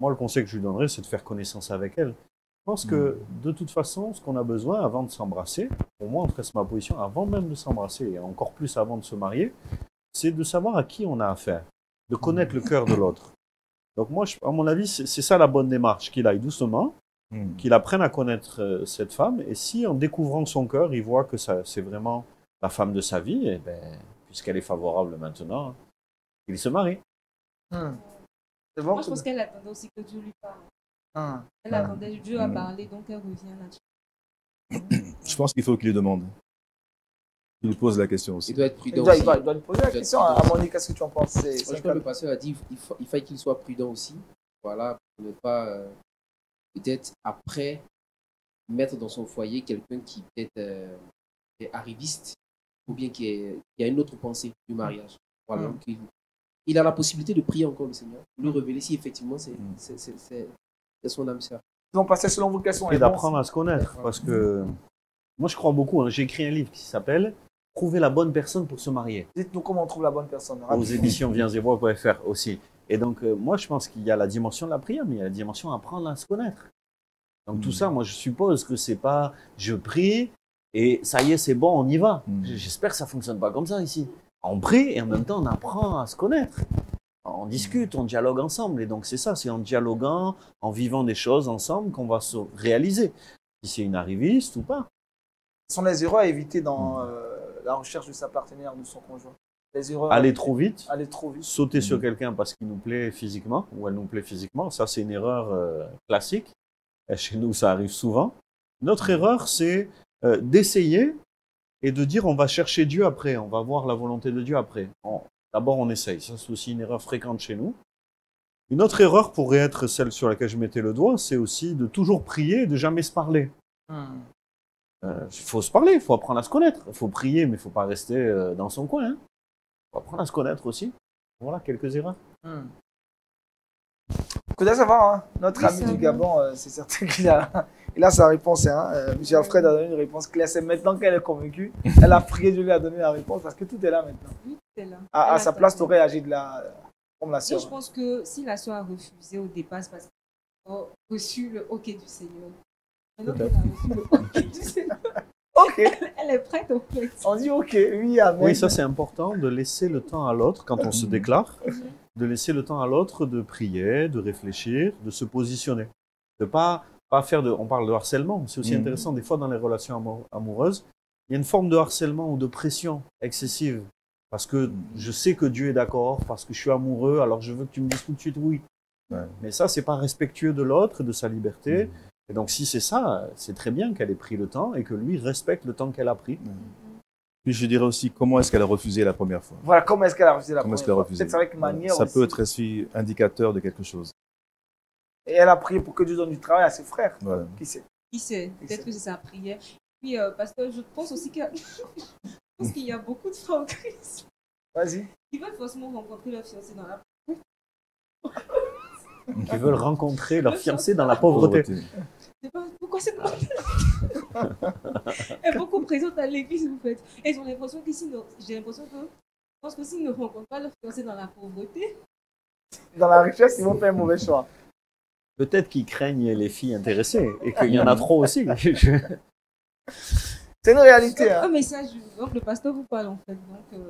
Moi, le conseil que je lui donnerais, c'est de faire connaissance avec elle. Je pense que, de toute façon, ce qu'on a besoin avant de s'embrasser, pour moi, en tout cas, c'est ma position, avant même de s'embrasser, et encore plus avant de se marier, c'est de savoir à qui on a affaire, de connaître le cœur de l'autre. Donc moi, à mon avis, c'est ça la bonne démarche, qu'il aille doucement, qu'il apprenne à connaître cette femme, et si, en découvrant son cœur, il voit que c'est vraiment la femme de sa vie, et puisqu'elle est favorable maintenant, il se marie. C'est bon? Moi, je pense qu'elle attendait aussi que Dieu lui parle. Ah. Elle attendait, Dieu a parlé, donc elle revient là-dessus. Je pense qu'il faut qu'il lui demande. Il lui pose la question aussi. Il doit être Il prudent doit, aussi. il doit lui poser la Il doit question être à prudent. Monique, qu'est-ce que tu en penses? C'est Moi, je un crois que le cas- pasteur a dit il faille qu'il soit prudent aussi. Voilà, pour ne pas peut-être après mettre dans son foyer quelqu'un qui peut-être est arriviste ou bien qui a une autre pensée du mariage. Voilà, donc il a la possibilité de prier encore le Seigneur, lui révéler si effectivement c'est son âme sœur. Donc, passer selon vous, quelles sont les Et d'apprendre à se connaître, parce que moi je crois beaucoup, j'ai écrit un livre qui s'appelle « Trouver la bonne personne pour se marier Dites-nous comment on trouve la bonne personne. » aux éditions viensetvoix.fr aussi. Et donc moi je pense qu'il y a la dimension de la prière, mais il y a la dimension d'apprendre à se connaître. Donc tout ça, moi je suppose que c'est pas je prie et ça y est c'est bon, on y va. J'espère que ça fonctionne pas comme ça ici. On prie et en même temps on apprend à se connaître. On discute, on dialogue ensemble. Et donc c'est ça, c'est en dialoguant, en vivant des choses ensemble qu'on va se réaliser. Si c'est une arriviste ou pas. Ce sont les erreurs à éviter dans la recherche de sa partenaire, de son conjoint. Les erreurs à Aller éviter. trop vite, Aller trop vite. sauter sur quelqu'un parce qu'il nous plaît physiquement ou elle nous plaît physiquement, ça c'est une erreur classique. Et chez nous, ça arrive souvent. Notre erreur, c'est d'essayer et de dire on va chercher Dieu après, on va voir la volonté de Dieu après. D'abord, on essaye. Ça, c'est aussi une erreur fréquente chez nous. Une autre erreur pourrait être celle sur laquelle je mettais le doigt, c'est aussi de toujours prier et de jamais se parler. Il faut se parler, il faut apprendre à se connaître. Il faut prier, mais il ne faut pas rester dans son coin. Il faut apprendre à se connaître aussi. Voilà, quelques erreurs. Kouda, ça va, hein? Notre Oui, ami ça du va. Gabon, c'est certain qu'il a sa réponse. Hein? M. Alfred a donné une réponse claire. C'est maintenant qu'elle est convaincue. Elle a prié, Dieu lui a donné la réponse parce que tout est là maintenant. Oui, c'est là. À Elle a sa place, tu attendé. aurais agi comme la Et sœur. je pense que si la sœur a refusé au départ, c'est parce qu'elle a reçu le OK du Seigneur. Maintenant qu'elle a reçu le OK du Seigneur, Ok, elle est prête au fait. on dit ok, oui, amen. Oui, ça c'est important de laisser le temps à l'autre, quand on se déclare, de laisser le temps à l'autre de prier, de réfléchir, de se positionner. De pas faire on parle de harcèlement, c'est aussi intéressant des fois dans les relations amoureuses, il y a une forme de harcèlement ou de pression excessive. Parce que je sais que Dieu est d'accord, parce que je suis amoureux, alors je veux que tu me dises tout de suite oui. Ouais. Mais ça, c'est pas respectueux de l'autre, de sa liberté. Et donc, si c'est ça, c'est très bien qu'elle ait pris le temps et que lui respecte le temps qu'elle a pris. Puis je dirais aussi comment est-ce qu'elle a refusé la première fois. Voilà, comment est-ce qu'elle a refusé la Comment première est-ce qu'elle a fois? refusé? Peut-être avec manière Ça aussi. peut être aussi indicateur de quelque chose. Et elle a prié pour que Dieu donne du travail à ses frères. Voilà. Qui sait? Qui sait? Peut-être que c'est sa prière. Puis, pasteur, je pense aussi qu'il y a... je pense qu'il y a beaucoup de frères en Christ Vas-y. qui veulent forcément rencontrer leur fiancé dans la... Qui veulent rencontrer leur fiancé dans la pauvreté. C'est pas... Pourquoi c'est pas... Elle est beaucoup présente à l'église, vous faites. Et ils ont l'impression qu'ici, j'ai l'impression que... Je pense que s'ils ne rencontrent pas leur fiancé dans la pauvreté... Dans la richesse, ils vont faire un mauvais choix. Peut-être qu'ils craignent les filles intéressées et qu'il y en a trop aussi. C'est une réalité. Un Hein. message, donc le pasteur vous parle en fait. Donc,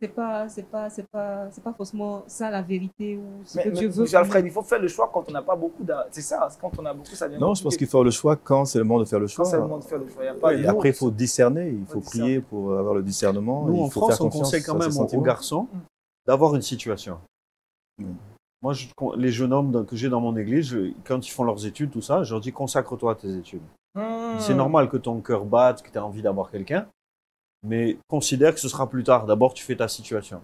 c'est pas forcément ça la vérité ou ce que Dieu veut. Monsieur Alfred, il faut faire le choix quand on n'a pas beaucoup d'argent. C'est ça, quand on a beaucoup, ça devient Non, je pense qu'il faut faire le choix quand c'est le moment de faire le choix. Quand c'est le moment de faire le choix. Il y a pas Et de après, il jour. faut discerner, il faut discerner. prier pour avoir le discernement. Nous, il en faut France, faire on confiance conseille quand à ses même aux sentiments. garçons d'avoir une situation. Moi, les jeunes hommes que j'ai dans mon église, quand ils font leurs études, tout ça, je leur dis consacre-toi à tes études. C'est normal que ton cœur batte, que tu aies envie d'avoir quelqu'un, mais considère que ce sera plus tard. D'abord, tu fais ta situation.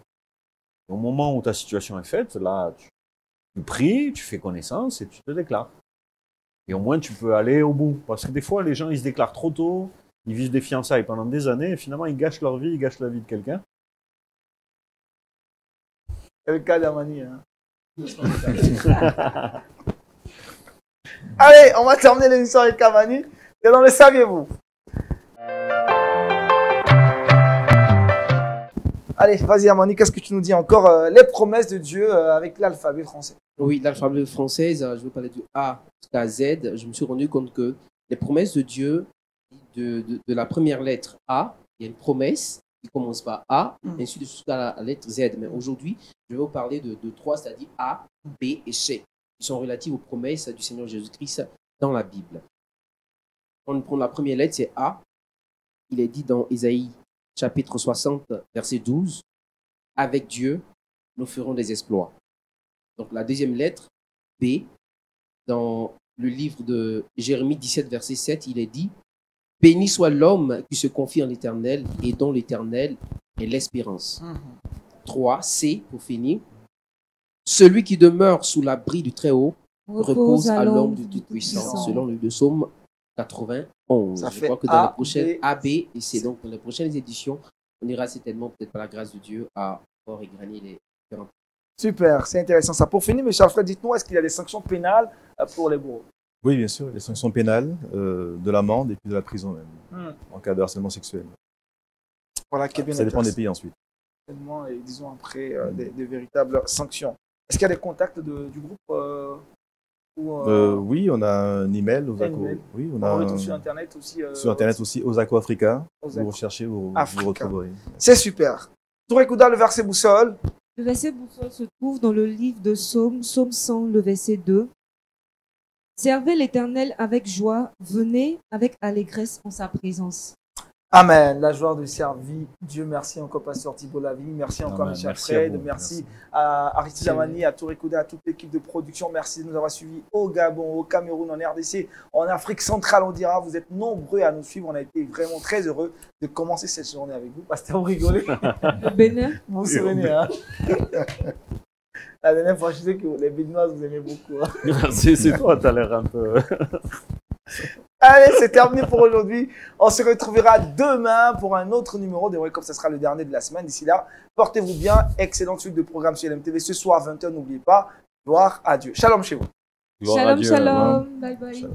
Au moment où ta situation est faite, là, tu pries, tu fais connaissance et tu te déclares. Et au moins, tu peux aller au bout. Parce que des fois, les gens, ils se déclarent trop tôt, ils vivent des fiançailles pendant des années, et finalement, ils gâchent leur vie, ils gâchent la vie de quelqu'un. C'est le cas d'Amani. Hein. Allez, on va terminer l'émission avec Amani. Et dans le saviez-vous? Allez, vas-y Amani, qu'est-ce que tu nous dis encore? Les promesses de Dieu avec l'alphabet français. Oui, l'alphabet française, je veux parler du A jusqu'à Z. Je me suis rendu compte que les promesses de Dieu, de la première lettre A, il y a une promesse qui commence par A, et ensuite jusqu'à la lettre Z. Mais aujourd'hui, je vais vous parler de trois, c'est-à-dire A, B et C, qui sont relatives aux promesses du Seigneur Jésus-Christ dans la Bible. On prend la première lettre, c'est A. Il est dit dans Ésaïe, chapitre 60, verset 12, « Avec Dieu, nous ferons des exploits. » Donc la deuxième lettre, B, dans le livre de Jérémie 17, verset 7, il est dit « Béni soit l'homme qui se confie en l'Éternel et dont l'Éternel est l'espérance. » 3, C, pour finir, « Celui qui demeure sous l'abri du Très-Haut repose à l'ombre du Tout-Puissant. » Selon le psaume 91. Ça Je fait crois que dans A, les prochaines B, A, B et C, donc dans les prochaines éditions, on ira certainement, peut-être par la grâce de Dieu, à fort et gagner les différents. Super, c'est intéressant ça. Pour finir, monsieur Alfred, dites-nous, est-ce qu'il y a des sanctions pénales pour les bourreaux? Oui, bien sûr, les sanctions pénales, de l'amende et puis de la prison même, en cas de harcèlement sexuel. Voilà, qui est bien Ça dépend des intéressant. pays ensuite. Et disons après des véritables sanctions. Est-ce qu'il y a des contacts du groupe Oui, on a un email, Osako. email. Oui, on retrouve sur Internet aussi. Sur Internet aussi, Osako Africa. Osako. Vous recherchez, vous Africa. retrouverez. C'est super. Touré Kouda, le verset boussole. Le verset boussole se trouve dans le livre de Psaume, Psaume 100, le verset 2. Servez l'Éternel avec joie, venez avec allégresse en sa présence. Amen. La joie de servir. Dieu merci encore, Pasteur Thibault Lavie. Merci encore, Amen. M. Merci à Alfred. vous. Merci à Aristide Amani, à Touré Kouda, à toute l'équipe de production. Merci de nous avoir suivis au Gabon, au Cameroun, en RDC, en Afrique centrale, on dira. Vous êtes nombreux à nous suivre. On a été vraiment très heureux de commencer cette journée avec vous. Pasteur, vous rigolez. Le Bénin. Vous vous souvenez, hein? La dernière fois, je sais que les Béninoises, vous aimez beaucoup. Hein? C'est toi, t'as l'air un peu... Allez, c'est terminé pour aujourd'hui. On se retrouvera demain pour un autre numéro de Wake Up. Ce sera le dernier de la semaine. D'ici là, portez-vous bien. Excellente suite de programme sur LMTV. Ce soir, 20h, n'oubliez pas. Gloire à Dieu. Shalom chez vous. Gloire à Shalom, Dieu. shalom. Bye bye. Shalom.